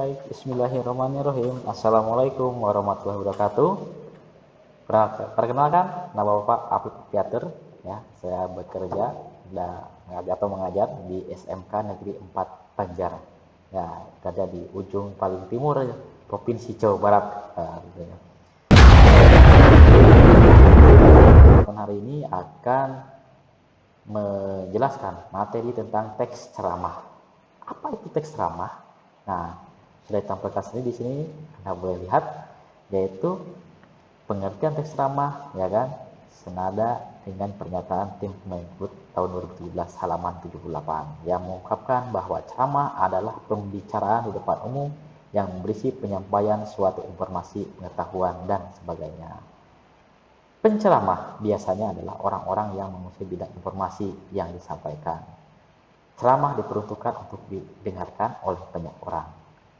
Bismillahirrahmanirrahim. Assalamualaikum warahmatullahi wabarakatuh. Perkenalkan, nama Bapak Apip Piater. Ya, saya bekerja atau mengajar di SMK Negeri 4 Banjar. Ya, berada di ujung paling timur Provinsi Jawa Barat. Hari ini akan menjelaskan materi tentang teks ceramah. Apa itu teks ceramah? Nah, sudah ditampilkan sendiri di sini, Anda boleh lihat, yaitu pengertian teks ceramah, ya kan, senada dengan pernyataan tim Kemendikbud tahun 2017 halaman 78 yang mengungkapkan bahwa ceramah adalah pembicaraan di depan umum yang berisi penyampaian suatu informasi, pengetahuan, dan sebagainya. Penceramah biasanya adalah orang-orang yang menguasai bidang informasi yang disampaikan. Ceramah diperuntukkan untuk didengarkan oleh banyak orang.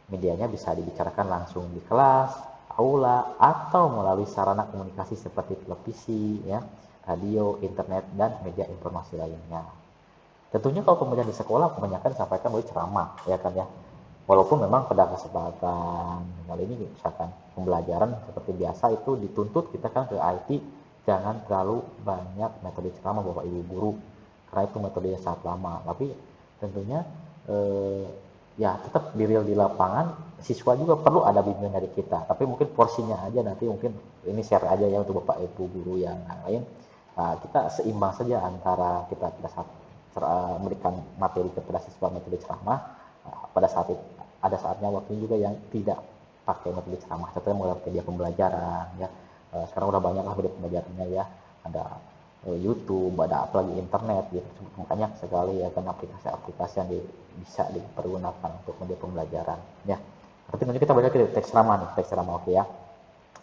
Medianya bisa dibicarakan langsung di kelas, aula, atau melalui sarana komunikasi seperti televisi, ya, radio, internet, dan media informasi lainnya. Tentunya kalau pembelajaran di sekolah kebanyakan disampaikan melalui ceramah, ya kan ya. Walaupun memang pada kesempatan kali ini misalkan pembelajaran seperti biasa itu dituntut kita kan ke IT jangan terlalu banyak metode ceramah Bapak Ibu guru karena itu metodenya sangat lama. Tapi tentunya ya tetap di real di lapangan siswa juga perlu ada bimbingan dari kita. Tapi mungkin porsinya aja nanti mungkin ini share aja ya untuk Bapak Ibu guru yang lain. Kita seimbang saja antara kita pada saat memberikan materi kepada siswa metode ceramah pada saat itu ada saatnya waktunya juga yang tidak pakai metode ceramah, contohnya melalui media pembelajaran ya. Sekarang udah banyak lah media pembelajarannya ya, ada YouTube, ada apalagi internet gitu, banyak sekali ya kan aplikasi-aplikasi yang bisa dipergunakan untuk media pembelajaran ya. Tapi nanti kita belajar ke teks ceramah nih, teks ceramah, oke ya.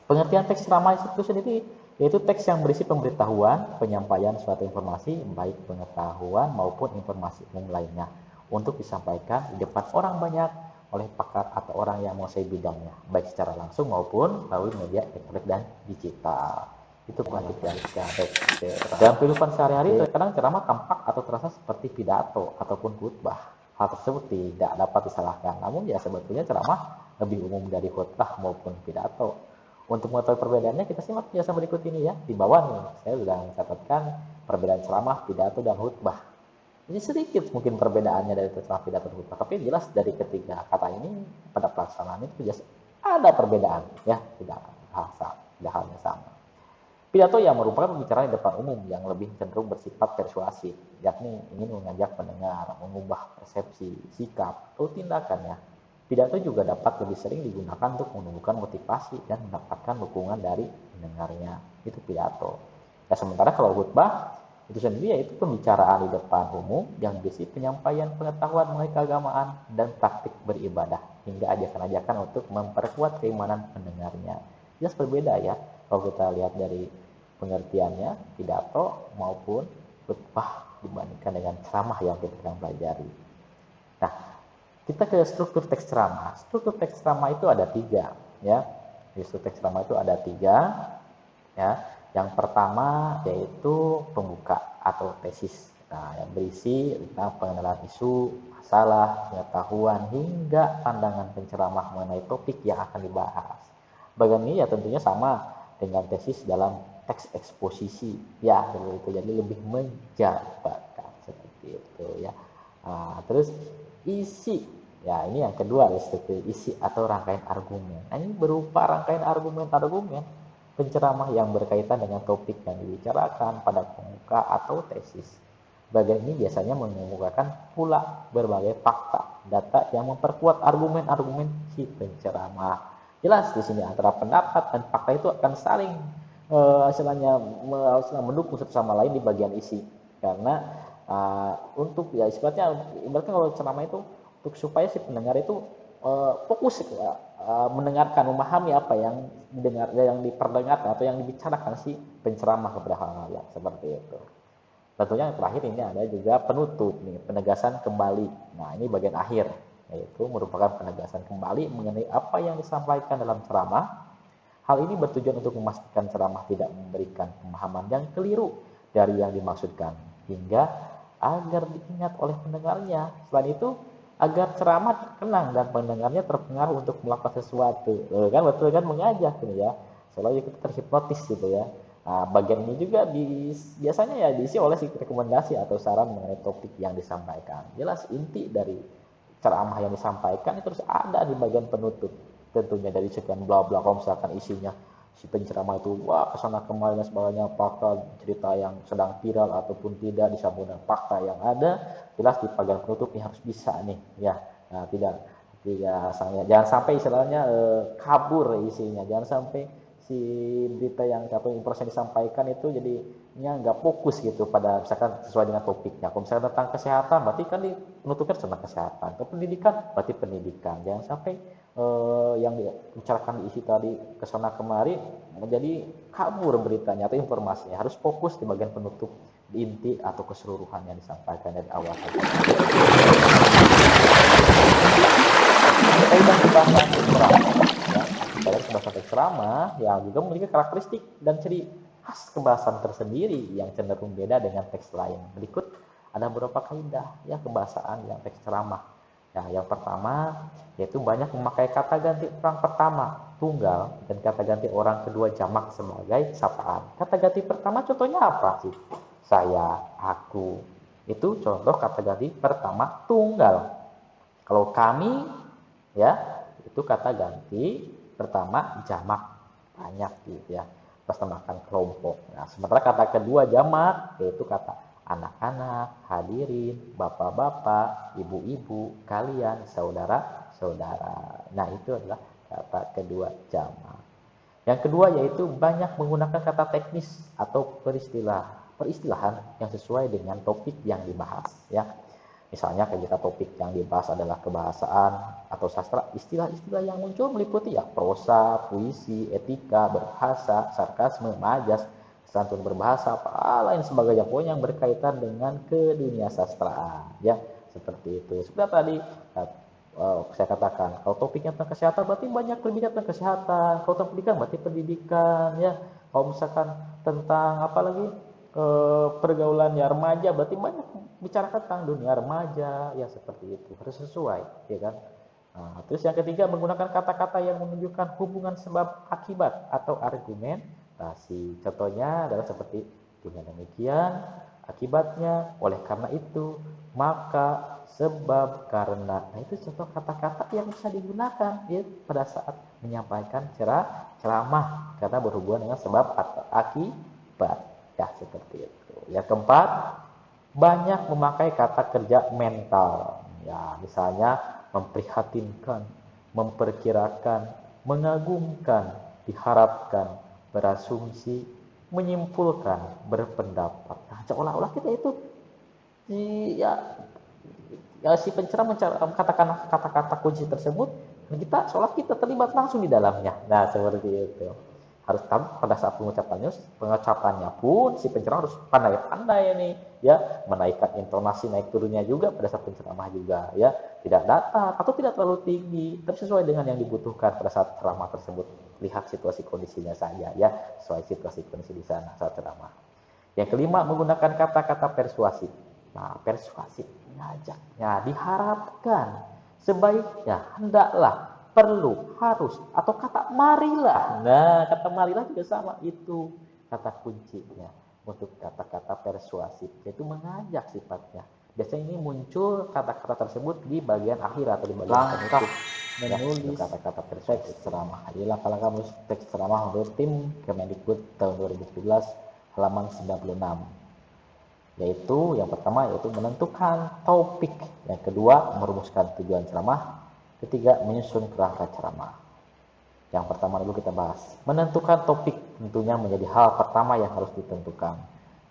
Pengertian teks ceramah itu sendiri yaitu teks yang berisi pemberitahuan, penyampaian suatu informasi, baik pengetahuan maupun informasi umum lainnya, untuk disampaikan di depan orang banyak oleh pakar atau orang yang menguasai bidangnya, baik secara langsung maupun melalui media elektronik dan digital. Itu pengertian teks. Dalam kehidupan sehari-hari, terkadang ceramah tampak atau terasa seperti pidato ataupun khutbah. Hal tersebut tidak dapat disalahkan, namun ya sebetulnya ceramah lebih umum dari khutbah maupun pidato. Untuk mengetahui perbedaannya, kita simak penjelasan berikut ini ya. Di bawah nih, saya sudah mencatatkan perbedaan ceramah, pidato, dan khutbah. Ini sedikit mungkin perbedaannya dari ceramah, pidato, dan khutbah, tapi jelas dari ketiga kata ini pada pelaksanaan itu jelas ada perbedaan ya, tidak halnya sama. Pidato yang merupakan pembicaraan di depan umum yang lebih cenderung bersifat persuasif, yakni ingin mengajak pendengar mengubah persepsi, sikap, atau tindakannya. Pidato juga dapat lebih sering digunakan untuk menumbuhkan motivasi dan mendapatkan dukungan dari pendengarnya. Itu pidato. Ya, sementara kalau khutbah itu sendiri yaitu pembicaraan di depan umum yang berisi penyampaian pengetahuan mengenai keagamaan dan praktik beribadah hingga ajakan-ajakan untuk memperkuat keimanan pendengarnya. Jelas berbeda ya kalau kita lihat dari pengertiannya pidato maupun khutbah dibandingkan dengan ceramah yang kita akan pelajari. Nah, kita ke struktur teks ceramah. Struktur teks ceramah itu ada tiga, ya. Struktur teks ceramah itu ada tiga, ya. Yang pertama yaitu pembuka atau tesis. Nah, yang berisi tentang pengenalan isu, masalah, pengetahuan hingga pandangan penceramah mengenai topik yang akan dibahas. Bagian ini ya tentunya sama dengan tesis dalam teks eksposisi, ya, itu jadi lebih menjabarkan seperti itu ya. Nah, terus isi. Ya, ini yang kedua struktur isi atau rangkaian argumen. Nah, ini berupa rangkaian argumen-argumen penceramah yang berkaitan dengan topik yang dibicarakan pada pembuka atau tesis. Bagian ini biasanya mengemukakan pula berbagai fakta, data yang memperkuat argumen-argumen si penceramah. Jelas di sini antara pendapat dan fakta itu akan saling istilahnya mendukung satu sama lain di bagian isi. Karena untuk ya ibaratnya kalau ceramah itu untuk supaya si pendengar itu fokus mendengarkan, memahami apa yang didengar, yang diperdengarkan atau yang dibicarakan si penceramah kepada halayak seperti itu. Tentunya yang terakhir ini ada juga penutup nih, penegasan kembali. Nah, ini bagian akhir, yaitu merupakan penegasan kembali mengenai apa yang disampaikan dalam ceramah. Hal ini bertujuan untuk memastikan ceramah tidak memberikan pemahaman yang keliru dari yang dimaksudkan, hingga agar diingat oleh pendengarnya. Selain itu, agar ceramah tenang dan pendengarnya terpengaruh untuk melakukan sesuatu. Kan betul kan, mengajak gitu ya. Selalu kita terhipnotis gitu ya. Nah, bagian ini juga biasanya ya diisi oleh rekomendasi atau saran mengenai topik yang disampaikan. Jelas inti dari ceramah yang disampaikan itu harus ada di bagian penutup. Tentunya dari sekian bla bla, kalau misalkan isinya si penceramah itu wah kesana kemari dan sebagainya, apakah cerita yang sedang viral ataupun tidak disambung dengan fakta yang ada, jelas di bagian penutupnya harus bisa nih ya. Nah, tidak tidak jangan sampai istilahnya kabur isinya, jangan sampai si berita yang atau informasi yang disampaikan itu jadinya nggak fokus gitu pada misalkan sesuai dengan topiknya. Kalau misalnya tentang kesehatan, berarti kan di penutupnya tentang kesehatan. Kalau pendidikan, berarti pendidikan. Jangan sampai yang dibicarakan di isi tadi kesana kemari menjadi kabur beritanya atau informasinya. Harus fokus di bagian penutup, di inti atau keseluruhan yang disampaikan dari awal saja. Kaidah kebahasaan ceramah, ya. Kaidah kebahasaan ceramah yang juga memiliki karakteristik dan ciri khas kebahasan tersendiri yang cenderung beda dengan teks lain. Berikut ada beberapa kaidah ya kebahasaan yang teks ceramah. Ya, yang pertama yaitu banyak memakai kata ganti orang pertama tunggal dan kata ganti orang kedua jamak sebagai sapaan. Kata ganti pertama contohnya apa sih? Saya, aku. Itu contoh kata ganti pertama tunggal. Kalau kami, ya, itu kata ganti pertama jamak, banyak gitu ya, pertemakan kelompok. Nah, sementara kata kedua jamak yaitu kata anak-anak, hadirin, bapak-bapak, ibu-ibu, kalian, saudara-saudara. Nah, itu adalah kata kedua jamak. Yang kedua yaitu banyak menggunakan kata teknis atau peristilahan yang sesuai dengan topik yang dibahas ya. Misalnya ketika topik yang dibahas adalah kebahasaan atau sastra, istilah-istilah yang muncul meliputi ya prosa, puisi, etika, berbahasa, sarkasme, majas, santun berbahasa, apa lain sebagainya, pokoknya yang berkaitan dengan kedunia sastraan ya, seperti itu. Seperti tadi saya katakan, kalau topiknya tentang kesehatan berarti banyak berbicara tentang kesehatan, kalau tentang pendidikan berarti pendidikan ya, kalau misalkan tentang apa lagi pergaulan ya remaja berarti banyak bicara tentang dunia remaja ya, seperti itu harus sesuai ya kan. Nah, terus yang ketiga menggunakan kata-kata yang menunjukkan hubungan sebab akibat atau argumentasi. Contohnya adalah seperti dengan demikian akibatnya, oleh karena itu, maka, sebab, karena. Nah, itu contoh kata-kata yang bisa digunakan ya pada saat menyampaikan ceramah karena berhubungan dengan sebab atau akibat ya, seperti itu. Yang keempat, banyak memakai kata kerja mental ya, misalnya memprihatinkan, memperkirakan, mengagumkan, diharapkan, berasumsi, menyimpulkan, berpendapat. Nah, seolah-olah kita itu ya, si pencerah katakan kata-kata kunci tersebut, kita seolah kita terlibat langsung di dalamnya. Nah, seperti itu. Harus tahu pada saat pengucapannya pun si pencerah harus pandai-pandai nih ya, menaikkan intonasi naik turunnya juga pada saat penceramah juga ya, tidak datar atau tidak terlalu tinggi, tapi sesuai dengan yang dibutuhkan pada saat ceramah tersebut. Lihat situasi kondisinya saja ya, sesuai situasi kondisi di sana saat ceramah. Yang kelima, menggunakan kata-kata persuasif. Nah, persuasif mengajak. Ya, diharapkan, sebaiknya, hendaklah, perlu, harus, atau kata marilah. Nah, kata marilah juga sama, itu kata kuncinya untuk kata-kata persuasif, yaitu mengajak sifatnya. Biasanya ini muncul kata-kata tersebut di bagian akhir atau di bagian Langkah penutup. Ya, itu menulis kata-kata persuasif ceramah. Inilah kalau kamu teks ceramah menurut tim Kemendikbud tahun 2017 halaman 96. Yaitu yang pertama yaitu menentukan topik, yang kedua merumuskan tujuan ceramah, ketiga menyusun kerangka ceramah. Yang pertama dulu kita bahas, menentukan topik tentunya menjadi hal pertama yang harus ditentukan.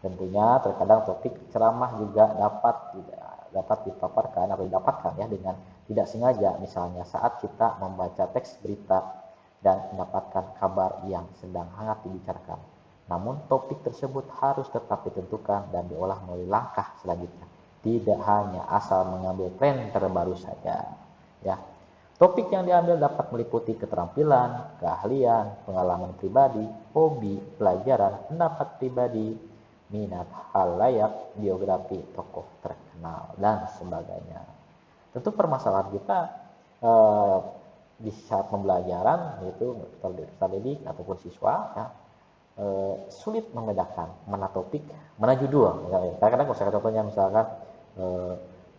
Tentunya terkadang topik ceramah juga dapat dipaparkan atau didapatkan ya dengan tidak sengaja, misalnya saat kita membaca teks berita dan mendapatkan kabar yang sedang hangat dibicarakan. Namun topik tersebut harus tetap ditentukan dan diolah melalui langkah selanjutnya. Tidak hanya asal mengambil tren terbaru saja. Ya. Topik yang diambil dapat meliputi keterampilan, keahlian, pengalaman pribadi, hobi, pelajaran, pendapat pribadi, minat, hal layak, biografi, tokoh terkenal, dan sebagainya. tentu permasalahan kita eh, di saat pembelajaran yaitu peserta didik ataupun siswa ya, sulit membedakan mana topik, mana judul. Kadang-kadang saya contohnya misalkan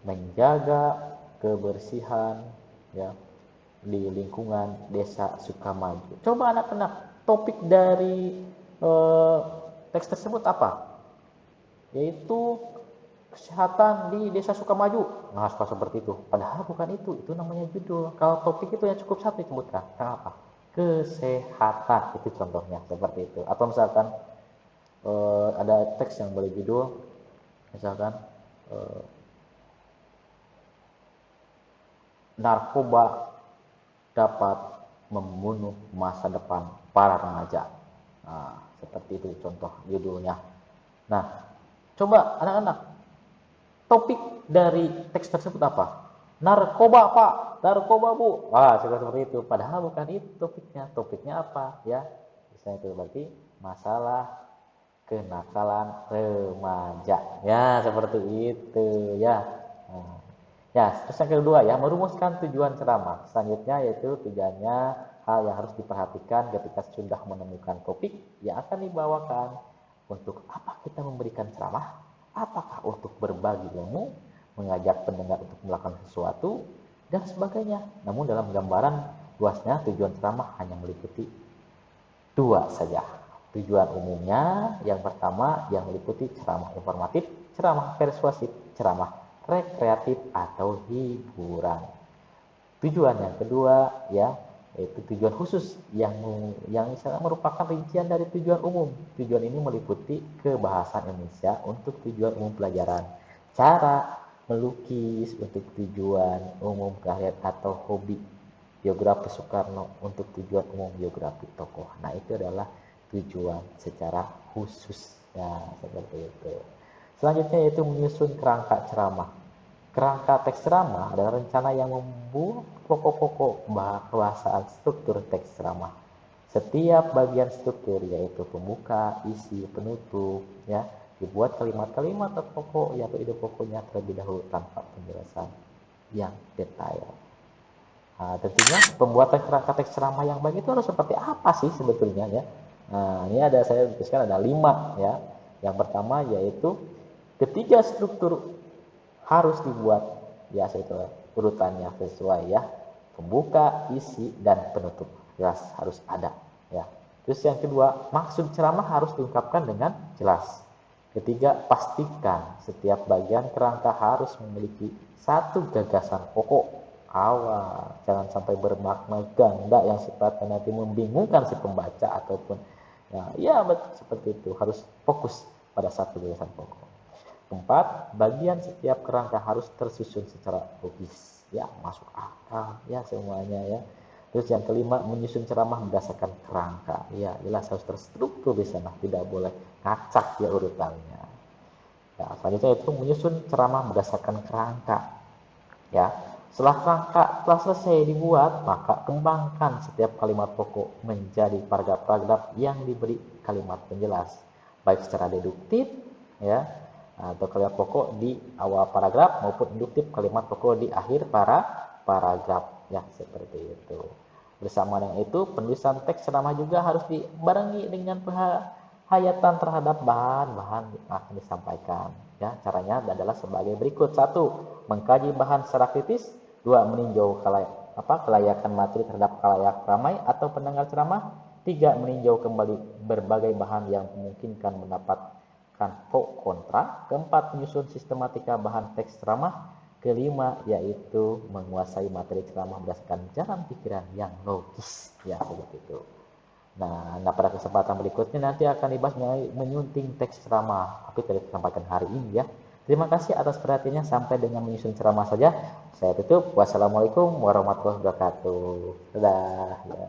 menjaga kebersihan ya di lingkungan desa Sukamaju. Coba anak-anak topik dari teks tersebut apa? Yaitu kesehatan di desa Sukamaju. Nah, seperti itu. Padahal bukan itu namanya judul. Kalau topik itu yang cukup satu disebutkan. Kenapa? Kesehatan itu contohnya seperti itu. Atau misalkan ada teks yang berjudul misalkan narkoba dapat membunuh masa depan para remaja. Nah, seperti itu contoh judulnya. Nah, coba anak-anak, topik dari teks tersebut apa? Narkoba pak, narkoba bu. Wah, seperti itu. Padahal bukan itu topiknya. Topiknya apa? Ya, misalnya itu berarti masalah kenakalan remaja. Ya, seperti itu ya. Nah, ya, terus yang kedua ya, merumuskan tujuan ceramah. Selanjutnya yaitu tujuannya hal yang harus diperhatikan ketika sudah menemukan topik yang akan dibawakan. Untuk apa kita memberikan ceramah? Apakah untuk berbagi ilmu, mengajak pendengar untuk melakukan sesuatu, dan sebagainya. Namun dalam gambaran luasnya tujuan ceramah hanya meliputi dua saja. Tujuan umumnya yang pertama yang meliputi ceramah informatif, ceramah persuasif, ceramah rekreatif atau hiburan. Tujuan yang kedua ya yaitu tujuan khusus yang misalnya merupakan rincian dari tujuan umum. Tujuan ini meliputi kebahasaan Indonesia untuk tujuan umum pelajaran, cara melukis untuk tujuan umum keahlian atau hobi, biografi Soekarno untuk tujuan umum biografi tokoh. Nah, itu adalah tujuan secara khusus. Ya, seperti itu. Selanjutnya yaitu menyusun kerangka ceramah. Kerangka teks ceramah adalah rencana yang membuat pokok-pokok bahasaan struktur teks ceramah. Setiap bagian struktur yaitu pembuka, isi, penutup, ya, dibuat kalimat-kalimat atau pokok yaitu ide pokoknya terlebih dahulu tanpa penjelasan yang detail. Nah, tentunya pembuatan kerangka teks ceramah yang baik itu harus seperti apa sih sebetulnya ya? Nah, ini saya tuliskan ada 5 ya. Yang pertama yaitu ketiga struktur harus dibuat ya sesuai urutannya sesuai ya, pembuka, isi, dan penutup jelas harus ada ya. Terus yang kedua, maksud ceramah harus diungkapkan dengan jelas. Ketiga, pastikan setiap bagian kerangka harus memiliki satu gagasan pokok awal, jangan sampai bermakna ganda yang sifatnya nanti membingungkan si pembaca ataupun ya betul seperti itu, harus fokus pada satu gagasan pokok. Keempat, bagian setiap kerangka harus tersusun secara logis, ya masuk akal, ya semuanya ya. Terus yang kelima, menyusun ceramah berdasarkan kerangka, ya jelas harus terstruktur di sana, tidak boleh ngacak ya urutannya. Ya, selanjutnya itu menyusun ceramah berdasarkan kerangka, ya. Setelah kerangka telah selesai dibuat, maka kembangkan setiap kalimat pokok menjadi paragraf-paragraf yang diberi kalimat penjelas, baik secara deduktif, ya, atau kalimat pokok di awal paragraf maupun induktif kalimat pokok di akhir paragraf ya seperti itu. Bersama dengan itu penulisan teks ceramah juga harus dibarengi dengan penghayatan terhadap bahan-bahan yang akan disampaikan ya. Caranya adalah sebagai berikut: 1, mengkaji bahan secara kritis. 2, meninjau kelayakan materi terhadap khalayak ramai atau pendengar ceramah. 3, meninjau kembali berbagai bahan yang memungkinkan mendapat pro kontra. Keempat, menyusun sistematika bahan teks ceramah. Kelima, yaitu menguasai materi ceramah berdasarkan jalan pikiran yang logis ya seperti itu. Nah, pada kesempatan berikutnya nanti akan dibahas menyunting teks ceramah tapi tadi disampaikan hari ini ya. Terima kasih atas perhatiannya, sampai dengan menyusun ceramah saja. Saya tutup. Wassalamualaikum warahmatullahi wabarakatuh. Dadah. Ya.